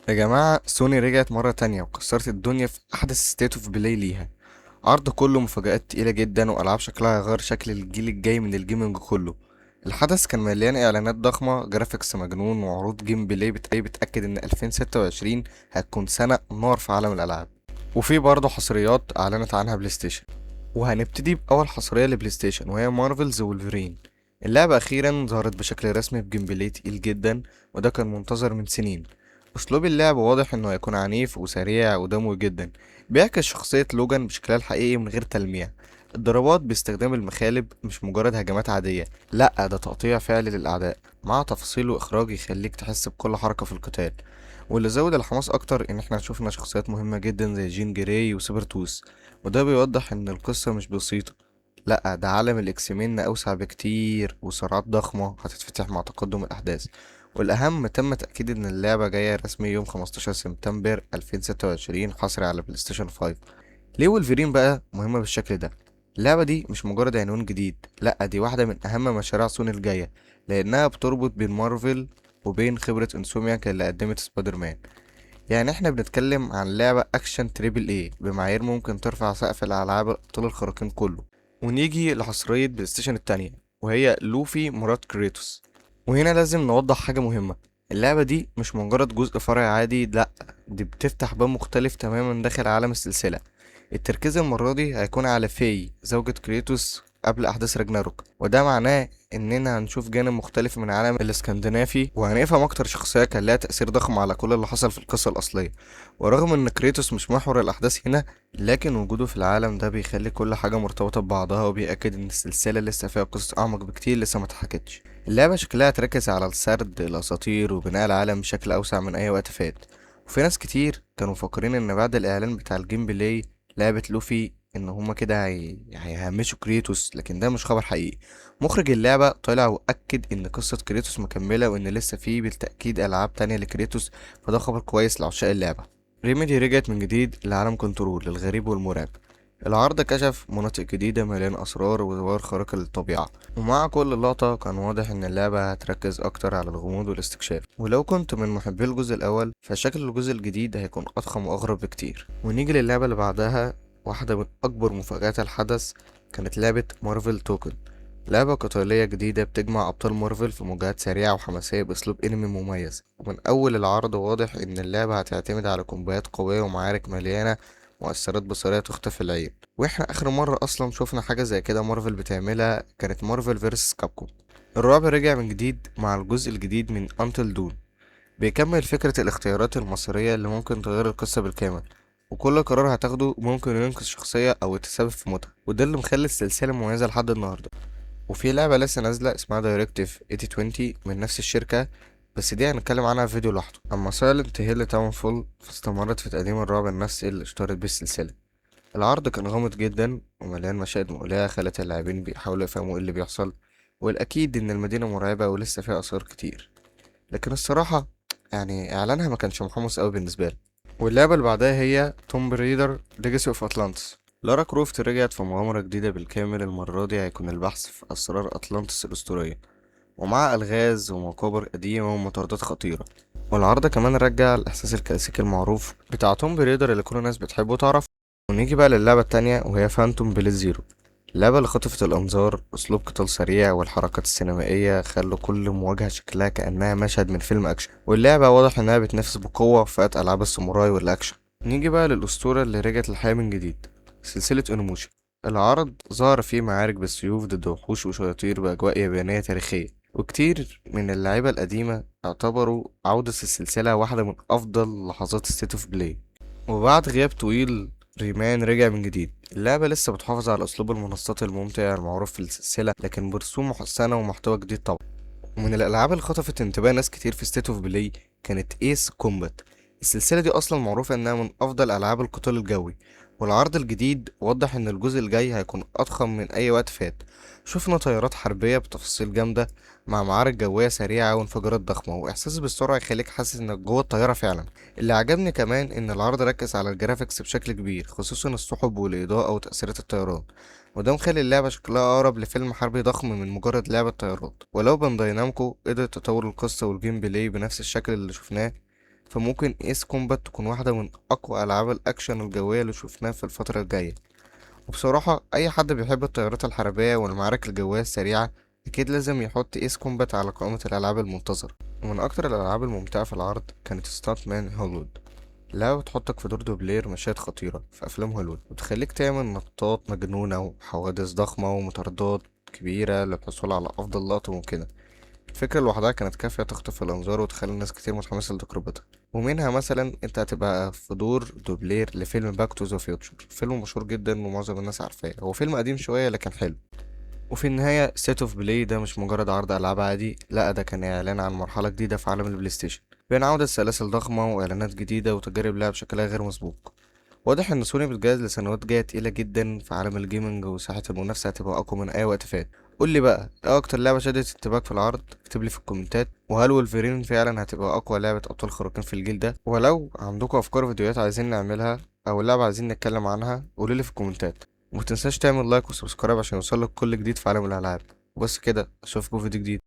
يا جماعة، سوني رجعت مرة تانية وكسرت الدنيا في أحدث ستيت اوف بلاي ليها. عرض كله مفاجآت تقيلة جدا وألعاب شكلها هيغير شكل الجيل الجاي من الجيمنج كله. الحدث كان مليان إعلانات ضخمة، جرافيكس مجنون، وعروض جيم بلاي بتأكد إن 2026 هتكون سنة نار في عالم الألعاب. وفي برضه حصريات أعلنت عنها بلاي ستيشن. وهنبتدي بأول حصرية لبلاي ستيشن، وهي مارفلز وولفرين. اللعبة أخيرا ظهرت بشكل رسمي بجيم بلاي تقيل جدا، وده كان منتظر من سنين. أسلوب اللعب واضح إنه هيكون عنيف وسريع ودموي جدا، بيعكس شخصية لوجان بشكلها الحقيقي من غير تلميع. الضربات باستخدام المخالب مش مجرد هجمات عادية، لأ ده تقطيع فعلي للأعداء مع تفاصيل وإخراج يخليك تحس بكل حركة في القتال. واللي زود الحماس أكتر إن احنا شفنا شخصيات مهمة جدا زي جين جراي وسوبر توس، وده بيوضح إن القصة مش بسيطة، لأ ده عالم الإكسمين أوسع بكتير وصراعات ضخمة هتتفتح مع تقدم الأحداث. والأهم، تم تأكيد إن اللعبة جاية رسمي يوم 15 سبتمبر 2026 حصري على بلاي ستيشن 5. ليه وولفرين بقى مهمة بالشكل ده؟ اللعبة دي مش مجرد عنوان جديد، لأ دي واحدة من أهم مشاريع سوني الجاية، لأنها بتربط بين مارفل وبين خبرة انسومياك اللي قدمت سبايدر مان. يعني احنا بنتكلم عن لعبة أكشن تريبل ايه بمعايير ممكن ترفع سقف الألعاب الأبطال الخارقين كله. ونيجي لحصرية بلاي ستيشن التانية، وهي لوفي مرات كريتوس. وهنا لازم نوضح حاجة مهمة، اللعبة دي مش مجرد جزء فرعي عادي، لأ دي بتفتح باب مختلف تماما داخل عالم السلسلة. التركيز المرة دي هيكون على فاي زوجة كريتوس قبل أحداث راجناروك، وده معناه إننا هنشوف جانب مختلف من العالم الاسكندنافي، وهنفهم أكتر شخصية كان لها تأثير ضخم على كل اللي حصل في القصة الأصلية. ورغم إن كريتوس مش محور الأحداث هنا، لكن وجوده في العالم ده بيخلي كل حاجة مرتبطة ببعضها، وبيأكد إن السلسلة لسه فيها قصص أعمق بكتير لسه ما اتحكتش. اللعبة شكلها تركز على السرد الأساطير وبناء العالم بشكل أوسع من أي وقت فات. وفي ناس كتير كانوا مفكرين إن بعد الإعلان بتاع الجيم بلاي لعبة لوفي إن هما كده هيهمشوا كريتوس، لكن ده مش خبر حقيقي. مخرج اللعبة طلع وأكد إن قصة كريتوس مكملة، وإن لسه فيه بالتأكيد ألعاب تانية لكريتوس، فده خبر كويس لعشاق اللعبة. ريميدي رجعت من جديد لعالم كنترول الغريب والمرعب. العرض كشف مناطق جديدة مليان أسرار وظواهر خارقة للطبيعة، ومع كل لقطة كان واضح إن اللعبة هتركز أكتر على الغموض والاستكشاف. ولو كنت من محبي الجزء الأول، فشكل الجزء الجديد هيكون أضخم وأغرب بكتير. ونيجي للعبة اللي بعدها، واحدة من أكبر مفاجآت الحدث، كانت لعبة مارفل توكن. لعبة قتالية جديدة بتجمع أبطال مارفل في مواجهات سريعة وحماسية بأسلوب أنمي مميز. ومن أول العرض واضح إن اللعبة هتعتمد على كومبوات قوية ومعارك مليانة مؤثرات بصرية تخطف العين. واحنا آخر مرة أصلا شفنا حاجة زي كده مارفل بتعملها كانت مارفل فيرسس كابكوم. الرعب رجع من جديد مع الجزء الجديد من أنتل دون، بيكمل فكرة الاختيارات المصيرية اللي ممكن تغير القصة بالكامل، وكل قرار هتاخده ممكن ينقذ شخصية أو يتسبب في موتها، وده اللي مخلي السلسلة مميزة لحد النهاردة. وفي لعبة لسه نازلة اسمها دايركتيف 8020 من نفس الشركة، بس دي هنتكلم عنها في فيديو لوحده. أما سايلنت هيل تاون فول فاستمرت في تقديم الرعب النفسي اللي اشتهرت بيه السلسلة. العرض كان غامض جدا ومليان مشاهد مقلقة خلت اللاعبين بيحاولوا يفهموا ايه اللي بيحصل. والأكيد إن المدينة مرعبة ولسه فيها آثار كتير، لكن الصراحة يعني إعلانها ما كانش محمس أوي بالنسبة لي. واللعبة اللي بعدها هي توم ريدر ليجاسي اوف أتلانتس. لارا كروفت رجعت في مغامرة جديدة بالكامل، المرة دي هيكون البحث في أسرار أطلانتس الأسطورية، ومع ألغاز ومقابر قديمة ومطاردات خطيرة. والعرض كمان رجع الإحساس الكلاسيكي المعروف بتاع توم بريدر اللي كل الناس بتحبه وتعرفه. ونيجي بقى للعبة التانية، وهي فانتوم بليز زيرو. اللعبة اللي خطفت الأنظار، أسلوب قتال سريع والحركات السينمائية خلوا كل مواجهة شكلها كأنها مشهد من فيلم أكشن. واللعبة واضح إنها بتنافس بقوة في فئة ألعاب الساموراي والأكشن. نيجي بقى للأسطورة اللي رجعت الحياة من جديد، سلسلة أونيموشا. العرض ظهر فيه معارك بالسيوف ضد وحوش وشياطير بأجواء يابانية تاريخية، وكتير من اللعيبة القديمة اعتبروا عودة السلسلة واحدة من أفضل لحظات ستيت اوف بلاي. وبعد غياب طويل، ريمان رجع من جديد. اللعبة لسه بتحافظ على أسلوب المنصات الممتع المعروف في السلسلة، لكن برسوم محسنة ومحتوى جديد طبعا. ومن الألعاب اللي خطفت انتباه ناس كتير في ستيت اوف بلاي كانت ايس كومبات. السلسلة دي أصلا معروفة إنها من أفضل ألعاب القتال الجوي، والعرض الجديد وضح إن الجزء الجاي هيكون أضخم من أي وقت فات. شفنا طيارات حربية بتفاصيل جامدة، مع معارك جوية سريعة وانفجارات ضخمة وإحساس بالسرعة يخليك حاسس إنك جوه الطيارة فعلا. اللي عجبني كمان إن العرض ركز على الجرافيكس بشكل كبير، خصوصا السحب والإضاءة وتأثيرات الطيران، وده مخلي اللعبة شكلها أقرب لفيلم حربي ضخم من مجرد لعبة طيارات. ولو بانداي نامكو قدرت تطور القصة والجيم بلاي بنفس الشكل اللي شفناه، فممكن ايس كومبات تكون واحدة من اقوى العاب الاكشن الجوية اللي شفناها في الفترة الجاية. وبصراحة اي حد بيحب الطيارات الحربية والمعارك الجوية السريعة اكيد لازم يحط ايس كومبات على قائمة الالعاب المنتظرة. ومن اكتر الالعاب الممتعة في العرض كانت ستات مان هوليوود. لعبة بتحطك في دور دوبلير مشاهد خطيرة في أفلام هوليوود وتخليك تعمل نطات مجنونة وحوادث ضخمة ومطاردات كبيرة للحصول على أفضل لقطة ممكنة. الفكرة لوحدها كانت كافية تخطف الأنظار وتخلي الناس كتير متحمسة لتجربتها. ومنها مثلا انت هتبقى في دور دوبلير لفيلم باك تو ذا فيوتشر، فيلم مشهور جدا ومعظم الناس عارفاه، هو فيلم قديم شوية لكن حلو. وفي النهاية ستيت اوف بلاي ده مش مجرد عرض ألعاب عادي، لأ ده كان إعلان عن مرحلة جديدة في عالم البلاي ستيشن، بين عودة سلاسل ضخمة وإعلانات جديدة وتجارب لعب شكلها غير مسبوق. واضح إن سوني بتجهز لسنوات جاية تقيلة جدا في عالم الجيمنج، وساحة المنافسة هتبقى أقوى من أي وقت فات. قولي بقى ايه أكتر لعبة شدت انتباهك في العرض؟ اكتبلي في الكومنتات. وهل وولفرين فعلا هتبقى أقوى لعبة أبطال خارقين في الجيل ده؟ ولو عندكم أفكار فيديوهات عايزين نعملها أو لعبة عايزين نتكلم عنها قوليلي في الكومنتات. ومتنساش تعمل لايك وسبسكرايب عشان يوصلك كل جديد في عالم الألعاب. وبس كده، اشوفكم في فيديو جديد.